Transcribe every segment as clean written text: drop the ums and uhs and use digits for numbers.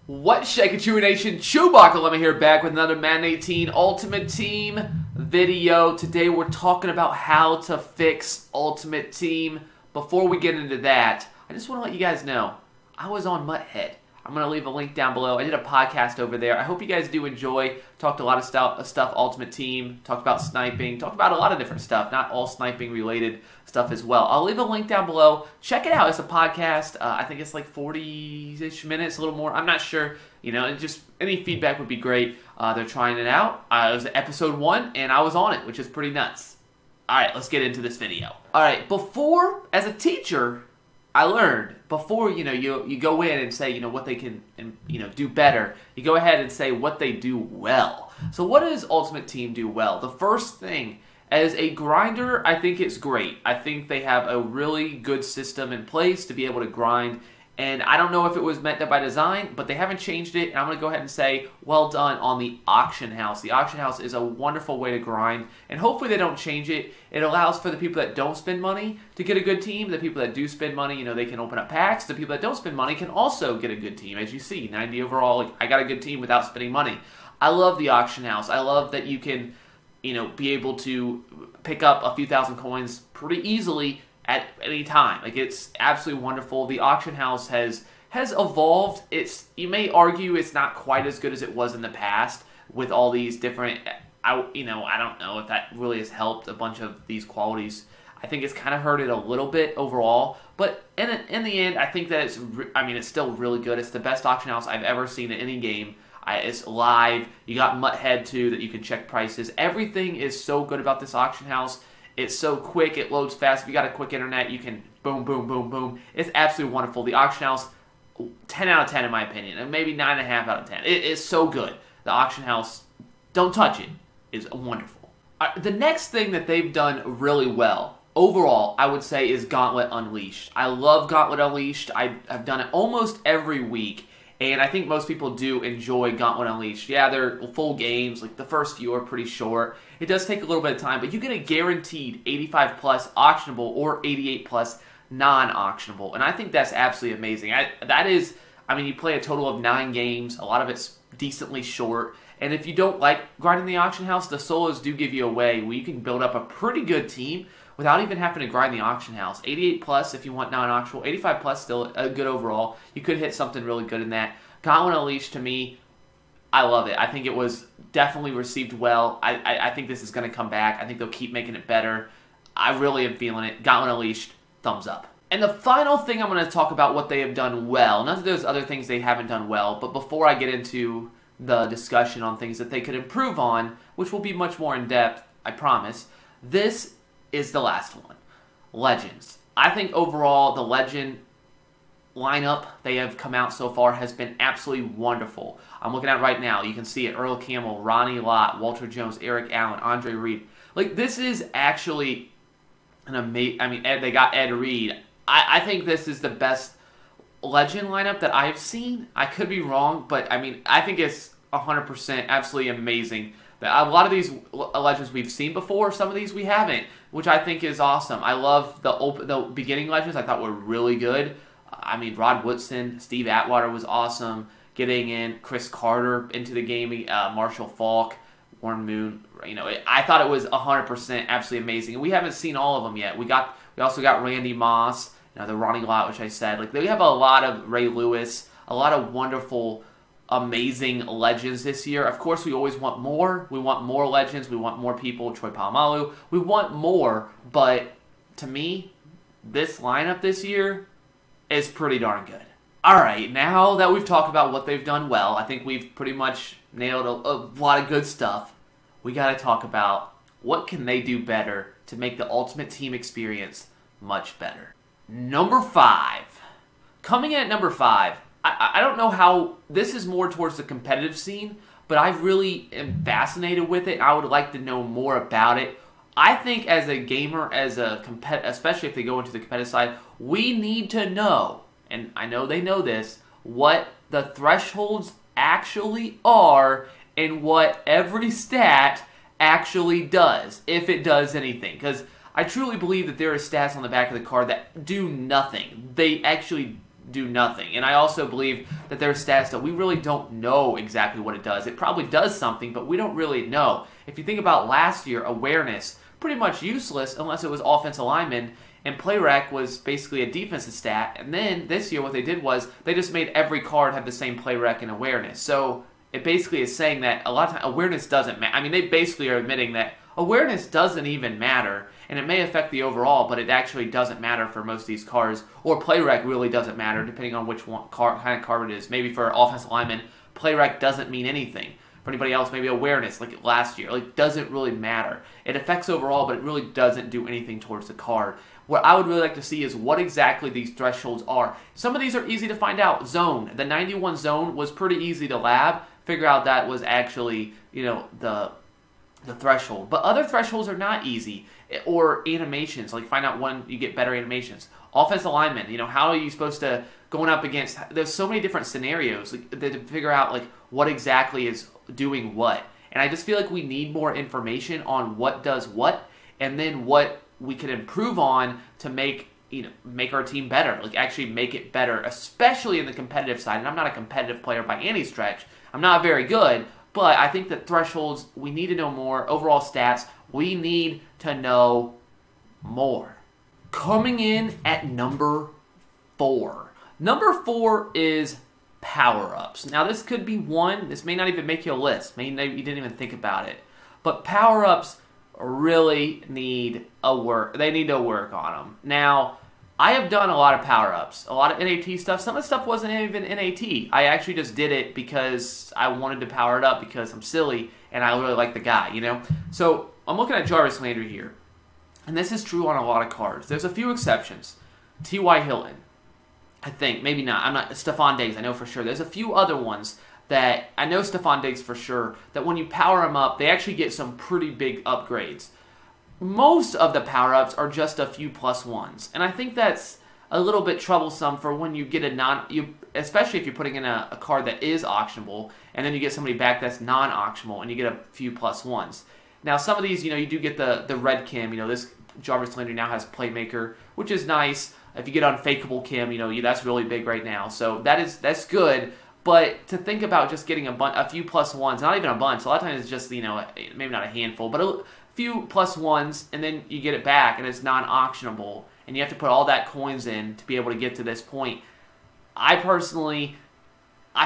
What's shaking, Chewie Nation? ChewbaccaLemma here, back with another Madden 18 Ultimate Team video. Today we're talking about how to fix Ultimate Team. Before we get into that, I just want to let you guys know, I was on Muthead. I'm going to leave a link down below. I did a podcast over there. I hope you guys do enjoy. Talked a lot of stuff Ultimate Team. Talked about sniping. Talked about a lot of different stuff. Not all sniping related stuff as well. I'll leave a link down below. Check it out. It's a podcast. I think it's like 40-ish minutes, a little more. I'm not sure. You know, just any feedback would be great. They're trying it out. It was episode 1, and I was on it, which is pretty nuts. All right, let's get into this video. All right, before, as a teacher, I learned before, you go in and say, what they can, do better. You go ahead and say what they do well. So what does Ultimate Team do well? The first thing, as a grinder, I think it's great. I think they have a really good system in place to be able to grind. And I don't know if it was meant by design, but they haven't changed it. And I'm going to go ahead and say, well done on the auction house. The auction house is a wonderful way to grind. And hopefully they don't change it. It allows for the people that don't spend money to get a good team. The people that do spend money, they can open up packs. The people that don't spend money can also get a good team. As you see, 90 overall, I got a good team without spending money. I love the auction house. I love that you can, be able to pick up a few thousand coins pretty easily at any time. Like, it's absolutely wonderful. The auction house has evolved. You may argue it's not quite as good as it was in the past with all these different, I don't know if that really has helped a bunch of these qualities. I think it's kind of hurt it a little bit overall, but in the end, I think that it's still really good. It's the best auction house I've ever seen in any game. It's live. You got Muthead too that you can check prices. Everything is so good about this auction house. It's so quick. It loads fast. If you got a quick internet, you can boom, boom, boom, boom. It's absolutely wonderful. The auction house, 10 out of 10 in my opinion, and maybe 9.5 out of 10. It is so good. The auction house, don't touch it, is wonderful. The next thing that they've done really well, overall, I would say, is Gauntlet Unleashed. I love Gauntlet Unleashed. I've done it almost every week. And I think most people do enjoy Gauntlet Unleashed. Yeah, they're full games. Like, the first few are pretty short. It does take a little bit of time, but you get a guaranteed 85 plus auctionable or 88 plus non-auctionable. And I think that's absolutely amazing. You play a total of 9 games. A lot of it's decently short. And if you don't like grinding the auction house, the solos do give you a way where you can build up a pretty good team without even having to grind the auction house. 88 plus if you want non-auctionable. 85 plus still a good overall. You could hit something really good in that. Gauntlet Unleashed, to me, I love it. I think it was definitely received well. I think this is going to come back. I think they'll keep making it better. I really am feeling it. Gauntlet Unleashed, thumbs up. And the final thing I'm going to talk about what they have done well. None of those other things they haven't done well, but before I get into the discussion on things that they could improve on, which will be much more in-depth, I promise, this is the last one. Legends. I think overall the Legend lineup they have come out so far has been absolutely wonderful. I'm looking at it right now. You can see it. Earl Campbell, Ronnie Lott, Walter Jones, Eric Allen, Andre Reed. Like, this is actually an amazing... they got Ed Reed. I think this is the best Legend lineup that I've seen. I could be wrong, but I think it's 100% absolutely amazing. A lot of these Legends we've seen before, some of these we haven't, which I think is awesome. I love the beginning Legends. I thought were really good. Rod Woodson, Steve Atwater was awesome. Getting in Chris Carter into the game, Marshall Falk, Warren Moon. I thought it was 100% absolutely amazing. And we haven't seen all of them yet. We also got Randy Moss, the Ronnie Lott, which I said. Like, they have a lot of Ray Lewis, a lot of wonderful, amazing Legends this year. Of course, we always want more. We want more Legends. We want more people. Troy Polamalu. We want more. But to me, this lineup this year is pretty darn good. All right, now that we've talked about what they've done well, I think we've pretty much nailed a lot of good stuff. We got to talk about what can they do better to make the Ultimate Team experience much better. Number 5. Coming in at number 5, I don't know how, this is more towards the competitive scene, but I really am fascinated with it. I would like to know more about it. I think as a gamer, especially if they go into the competitive side, we need to know, and I know they know this, what the thresholds actually are and what every stat actually does, if it does anything. Because I truly believe that there are stats on the back of the card that do nothing. They actually do nothing. And I also believe that there are stats that we really don't know exactly what it does. It probably does something, but we don't really know. If you think about last year, awareness, pretty much useless unless it was offensive lineman, and play rec was basically a defensive stat. And then this year what they did was they just made every card have the same play rec and awareness. So it basically is saying that a lot of times awareness doesn't matter. I mean, they basically are admitting that awareness doesn't even matter, and it may affect the overall, but it actually doesn't matter for most of these cards. Or play rec really doesn't matter, depending on which one kind of card it is. Maybe for offensive lineman, play rec doesn't mean anything. For anybody else, maybe awareness, like last year. Like, doesn't really matter. It affects overall, but it really doesn't do anything towards the card. What I would really like to see is what exactly these thresholds are. Some of these are easy to find out. Zone. The 91 zone was pretty easy to lab. Figure out that was actually, the threshold. But other thresholds are not easy. Or animations, like find out when you get better animations. Offensive linemen, how are you supposed to, going up against, there's so many different scenarios to figure out what exactly is doing what. And I just feel like we need more information on what does what, and then what we can improve on to make our team better, actually make it better, especially in the competitive side. And I'm not a competitive player by any stretch. I'm not very good, but I think that thresholds, we need to know more. Overall stats, we need to know more. Coming in at number 4. Number 4 is power-ups. Now, this could be one. This may not even make you a list. Maybe you didn't even think about it. But power-ups really need they need to work on them. Now, I have done a lot of power-ups, a lot of NAT stuff. Some of the stuff wasn't even NAT. I actually just did it because I wanted to power it up because I'm silly and I really like the guy, So I'm looking at Jarvis Landry here. And this is true on a lot of cards. There's a few exceptions. T.Y. Hilton, I think. Maybe not. I'm not. Stephon Diggs, I know for sure. There's a few other ones that I know Stephon Diggs for sure, that when you power them up, they actually get some pretty big upgrades. Most of the power-ups are just a few +1s, and I think that's a little bit troublesome for when you get especially if you're putting in a card that is auctionable, and then you get somebody back that's non-auctionable, and you get a few +1s. Now, some of these, you do get the red Kim. This Jarvis Landry now has Playmaker, which is nice. If you get Unfakeable Kim, that's really big right now. So that's good. But to think about just getting a few +1s, not even a bunch. A lot of times it's just, maybe not a handful, but a few +1s, and then you get it back, and it's non-auctionable, and you have to put all that coins in to be able to get to this point. I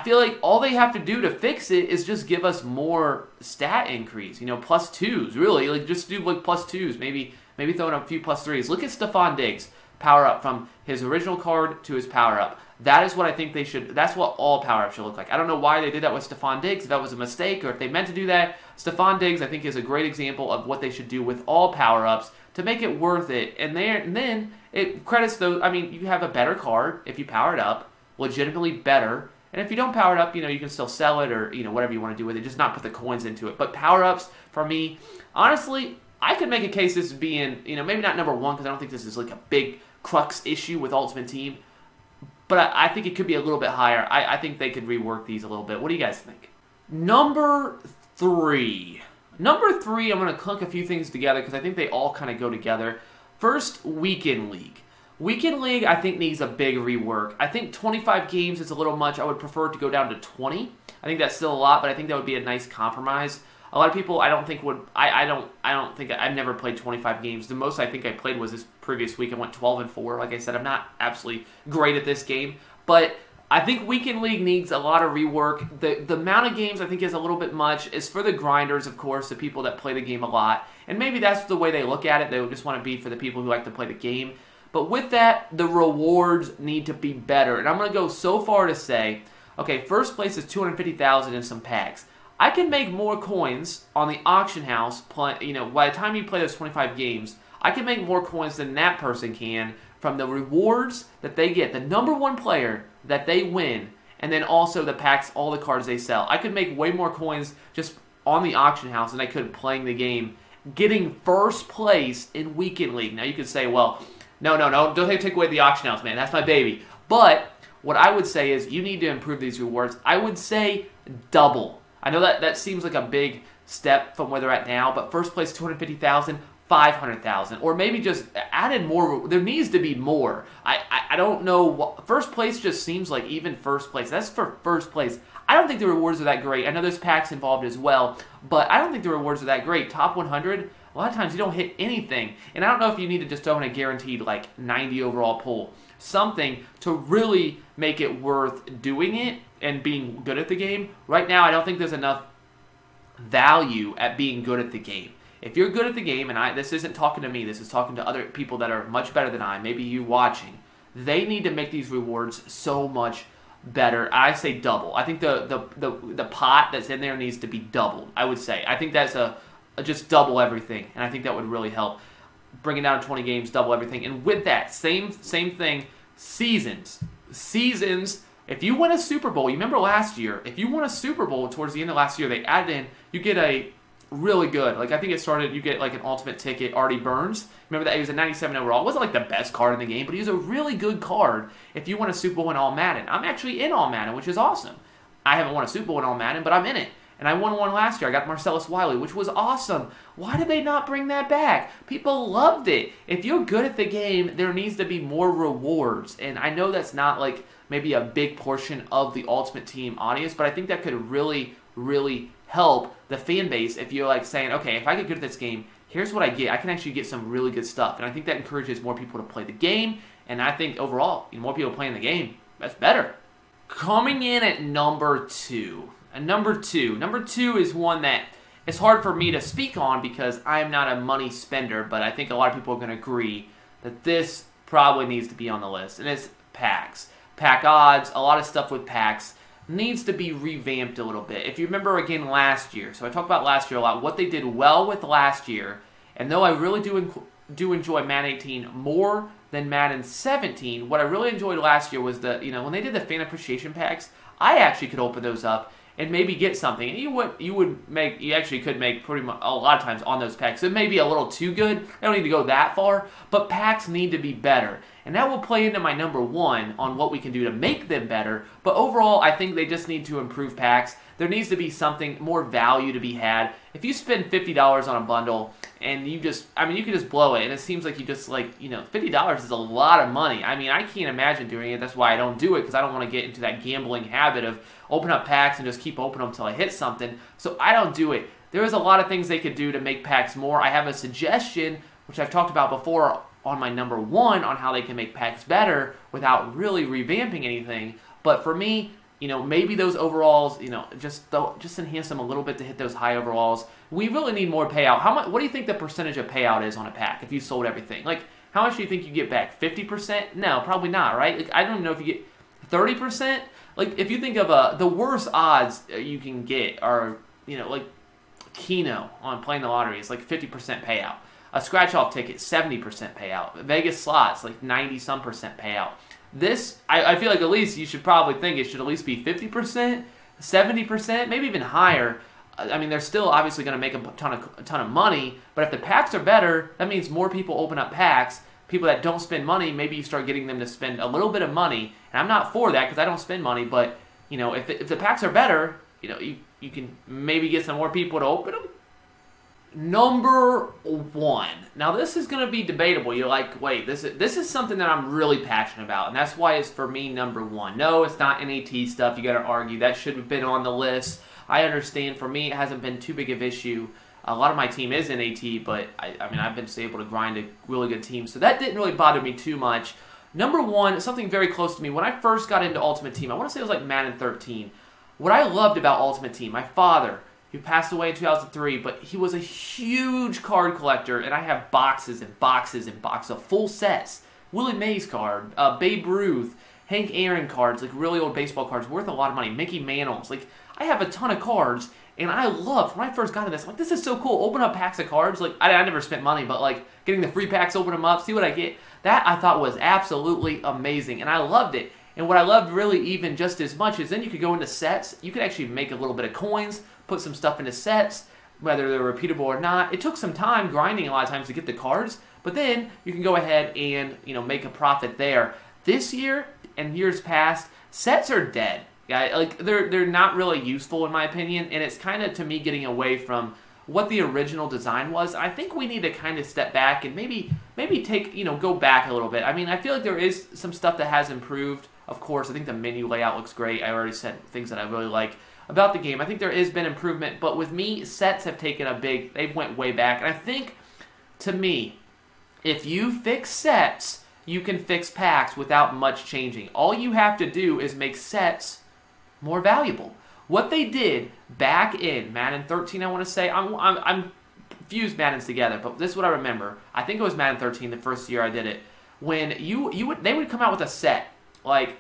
feel like all they have to do to fix it is just give us more stat increase. +2s, really. Just do +2s. Maybe throw in a few +3s. Look at Stephon Diggs. Power up from his original card to his power up. That is what I think they should. That's what all power ups should look like. I don't know why they did that with Stephon Diggs, if that was a mistake or if they meant to do that. Stephon Diggs, I think, is a great example of what they should do with all power ups to make it worth it. And then it credits those. I mean, you have a better card if you power it up, legitimately better. And if you don't power it up, you can still sell it or whatever you want to do with it. Just not put the coins into it. But power ups for me, honestly, I could make a case this being maybe not number 1 because I don't think this is a big crux issue with Ultimate Team. But I think it could be a little bit higher. I think they could rework these a little bit. What do you guys think? Number 3. Number 3, I'm going to clunk a few things together because I think they all kind of go together. First, Weekend League. Weekend League, I think, needs a big rework. I think 25 games is a little much. I would prefer it to go down to 20. I think that's still a lot, but I think that would be a nice compromise. A lot of people, I don't think would. I don't think I've never played 25 games. The most I think I played was this previous week. I went 12-4. Like I said, I'm not absolutely great at this game, but I think Weekend League needs a lot of rework. The amount of games I think is a little bit much. It's for the grinders, of course, the people that play the game a lot, and maybe that's the way they look at it. They just want to be for the people who like to play the game. But with that, the rewards need to be better, and I'm going to go so far to say, okay, first place is 250,000 in some packs. I can make more coins on the auction house, by the time you play those 25 games, I can make more coins than that person can from the rewards that they get, the number 1 player that they win, and then also the packs, all the cards they sell. I could make way more coins just on the auction house than I could playing the game, getting first place in Weekend League. Now you could say, well, no, don't take away the auction house, man. That's my baby. But what I would say is you need to improve these rewards. I would say double. I know that seems like a big step from where they're at now, but first place 250,000, 500,000, or maybe just added more. There needs to be more. I don't know. First place just seems like even first place. That's for first place. I don't think the rewards are that great. I know there's packs involved as well, but I don't think the rewards are that great. Top 100, a lot of times you don't hit anything. And I don't know if you need to just throw in a guaranteed like 90 overall pull. Something to really make it worth doing it and being good at the game. Right now, I don't think there's enough value at being good at the game. If you're good at the game, and this isn't talking to me, this is talking to other people that are much better than I, maybe you watching, they need to make these rewards so much better. I say double. I think the pot that's in there needs to be doubled, I would say. I think that's just double everything, and I think that would really help. Bring it down to 20 games, double everything. And with that, same thing, seasons. If you win a Super Bowl, you remember last year, if you won a Super Bowl towards the end of last year, they added in, you get a really good, like I think it started, you get like an ultimate ticket, Artie Burns. Remember that? He was a 97 overall. It wasn't like the best card in the game, but he was a really good card if you won a Super Bowl in All Madden. I'm actually in All Madden, which is awesome. I haven't won a Super Bowl in All Madden, but I'm in it. And I won one last year. I got Marcellus Wiley, which was awesome. Why did they not bring that back? People loved it. If you're good at the game, there needs to be more rewards. And I know that's not like maybe a big portion of the Ultimate Team audience, but I think that could really, really help the fan base if you're like saying, okay, if I get good at this game, here's what I get. I can actually get some really good stuff. And I think that encourages more people to play the game. And I think overall, more people playing the game, that's better. Coming in at number 2. Number two is one that it's hard for me to speak on because I'm not a money spender, but I think a lot of people are going to agree that this probably needs to be on the list, and it's packs. Pack odds, a lot of stuff with packs needs to be revamped a little bit. If you remember again last year, so I talked about last year a lot, what they did well with last year, and though I really do enjoy Madden 18 more than Madden 17, what I really enjoyed last year was when they did the fan appreciation packs, I actually could open those up and maybe get something. And you actually could make pretty much a lot of times on those packs. It may be a little too good. I don't need to go that far, but packs need to be better. And that will play into my number 1 on what we can do to make them better. But overall, I think they just need to improve packs. There needs to be something, more value to be had. If you spend $50 on a bundle and you can just blow it, and it seems like you just $50 is a lot of money. I mean, I can't imagine doing it. That's why I don't do it, because I don't want to get into that gambling habit of open up packs and just keep opening them until I hit something. So I don't do it. There is a lot of things they could do to make packs more. I have a suggestion, which I've talked about before on my number 1 on how they can make packs better without really revamping anything. But for me, maybe those overalls, just enhance them a little bit to hit those high overalls. We really need more payout. What do you think the percentage of payout is on a pack if you sold everything? Like, how much do you think you get back? 50%? No, probably not, right? Like, I don't know if you get 30%. Like, if you think of the worst odds you can get are, like Keno on playing the lottery is like 50% payout. A scratch-off ticket, 70% payout. Vegas slots, like 90-some% payout. This, I feel like at least you should probably think it should at least be 50%, 70%, maybe even higher. I mean, they're still obviously going to make a ton of money, but if the packs are better, that means more people open up packs. People that don't spend money, maybe you start getting them to spend a little bit of money. And I'm not for that because I don't spend money, but if the packs are better, you can maybe get some more people to open them. Number 1. Now this is going to be debatable. You're like, wait, this is something that I'm really passionate about, and that's why it's for me number 1. No, it's not NAT stuff. You got to argue that should have been on the list. I understand. For me, it hasn't been too big of an issue. A lot of my team is NAT, but I've been able to grind a really good team, so that didn't really bother me too much. Number 1, something very close to me. When I first got into Ultimate Team, I want to say it was like Madden 13. What I loved about Ultimate Team, my father, who passed away in 2003, but he was a huge card collector, and I have boxes and boxes and boxes of full sets. Willie Mays card, Babe Ruth, Hank Aaron cards, like really old baseball cards, worth a lot of money. Mickey Mantle's, like I have a ton of cards, and I loved, when I first got into this, I'm like, this is so cool. Open up packs of cards, like I never spent money, but like getting the free packs, open them up, see what I get. That I thought was absolutely amazing, and I loved it. And what I loved really even just as much is then you could go into sets. You could actually make a little bit of coins, put some stuff into sets, whether they're repeatable or not. It took some time grinding a lot of times to get the cards, but then you can go ahead and make a profit there. This year and years past, sets are dead. Yeah, like they're not really useful in my opinion, and it's kind of to me getting away from what the original design was. I think we need to kind of step back and maybe take, go back a little bit. I mean, I feel like there is some stuff that has improved. Of course, I think the menu layout looks great. I already said things that I really like about the game. I think there has been improvement, but with me, sets have taken they've went way back. And I think, to me, if you fix sets, you can fix packs without much changing. All you have to do is make sets more valuable. What they did back in Madden 13, I want to say, I'm fused Maddens together, but this is what I remember. I think it was Madden 13, the first year I did it, when they would come out with a set. Like,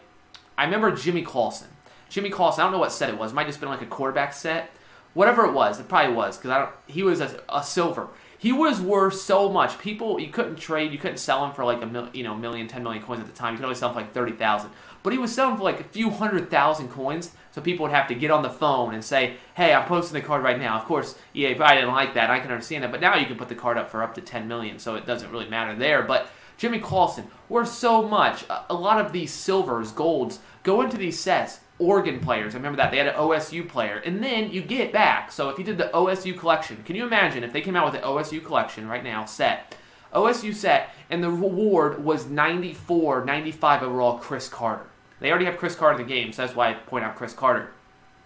I remember Jimmy Clausen. I don't know what set it was. It might have just been like a quarterback set. Whatever it was, it probably was, because he was a silver. He was worth so much. People, you couldn't trade, you couldn't sell him for like $1 million, 10 million coins at the time. You could only sell him for like 30,000. But he was selling for like a few 100,000 coins, so people would have to get on the phone and say, hey, I'm posting the card right now. Of course, EA probably didn't like that. I can understand that. But now you can put the card up for up to 10 million, so it doesn't really matter there. But Jimmy Clausen, worth so much. A lot of these silvers, golds, go into these sets. Oregon players, I remember that. They had an OSU player. And then you get back. So if you did the OSU collection, can you imagine if they came out with the OSU collection right now, OSU set, and the reward was 94, 95 overall Chris Carter. They already have Chris Carter in the game, so that's why I point out Chris Carter.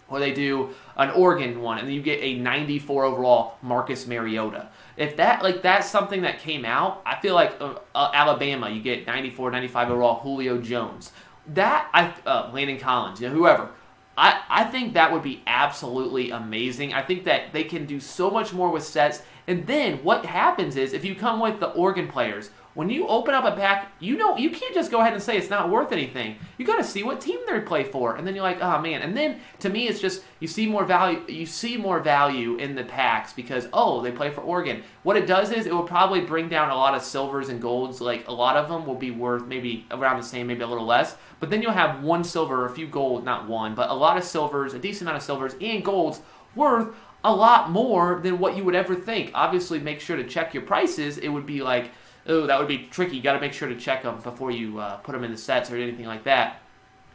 Or they do an Oregon one, and then you get a 94 overall Marcus Mariota. If that's something that came out, I feel like Alabama, you get 94, 95 overall Julio Jones. Landon Collins, whoever. I think that would be absolutely amazing. I think that they can do so much more with sets. And then what happens is, if you come with the Oregon players, when you open up a pack, you can't just go ahead and say it's not worth anything. You got to see what team they play for, and then you're like, oh man. And then to me, it's just you see more value. You see more value in the packs because they play for Oregon. What it does is it will probably bring down a lot of silvers and golds. Like a lot of them will be worth maybe around the same, maybe a little less. But then you'll have one silver, a few gold, not one, but a lot of silvers, a decent amount of silvers and golds worth a lot more than what you would ever think. Obviously, make sure to check your prices. It would be like, that would be tricky. You got to make sure to check them before you put them in the sets or anything like that.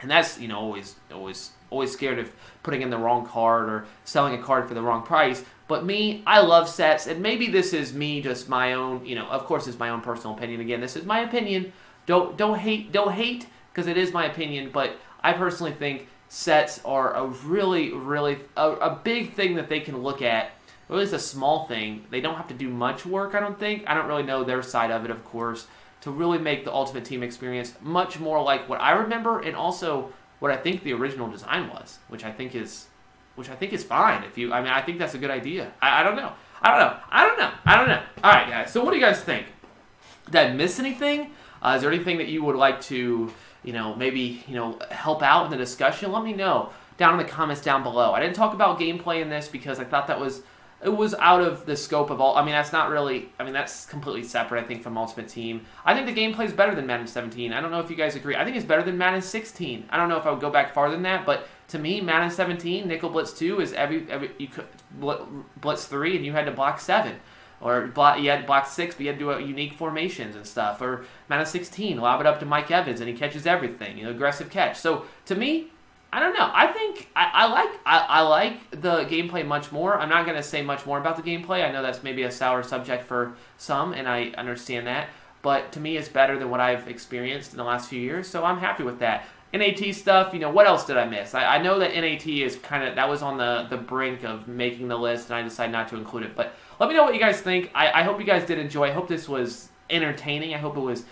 And that's always scared of putting in the wrong card or selling a card for the wrong price. But me, I love sets, and maybe this is me, just my own. Of course, it's my own personal opinion. Again, this is my opinion. Don't hate, because it is my opinion. But I personally think sets are a really, really a big thing that they can look at. Or at least a small thing. They don't have to do much work, I don't think. I don't really know their side of it, of course, to really make the Ultimate Team experience much more like what I remember, and also what I think the original design was, which I think is fine. I think that's a good idea. I don't know. All right, guys. So what do you guys think? Did I miss anything? Is there anything that you would like to, maybe help out in the discussion? Let me know down in the comments down below. I didn't talk about gameplay in this because I thought it was out of the scope of all. That's completely separate, I think, from Ultimate Team. I think the gameplay is better than Madden 17. I don't know if you guys agree. I think it's better than Madden 16. I don't know if I would go back farther than that, but to me, Madden 17, Nickel Blitz 2 is you could Blitz 3 and you had to block 7. Or you had to block 6, but you had to do unique formations and stuff. Or Madden 16, lob it up to Mike Evans and he catches everything. Aggressive catch. So to me, I don't know. I think I like the gameplay much more. I'm not going to say much more about the gameplay. I know that's maybe a sour subject for some, and I understand that. But to me, it's better than what I've experienced in the last few years, so I'm happy with that. NAT stuff, what else did I miss? I know that NAT is that was on the brink of making the list, and I decided not to include it. But let me know what you guys think. I hope you guys did enjoy. I hope this was entertaining. I hope it was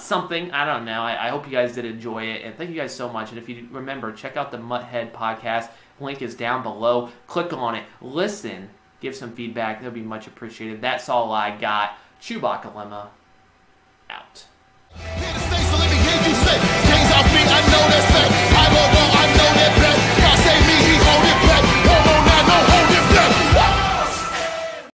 something. I don't know. I hope you guys did enjoy it, and thank you guys so much. And if you remember, check out the Muthead podcast. Link is down below. Click on it. Listen. Give some feedback. That would be much appreciated. That's all I got. ChewbaccaLemma.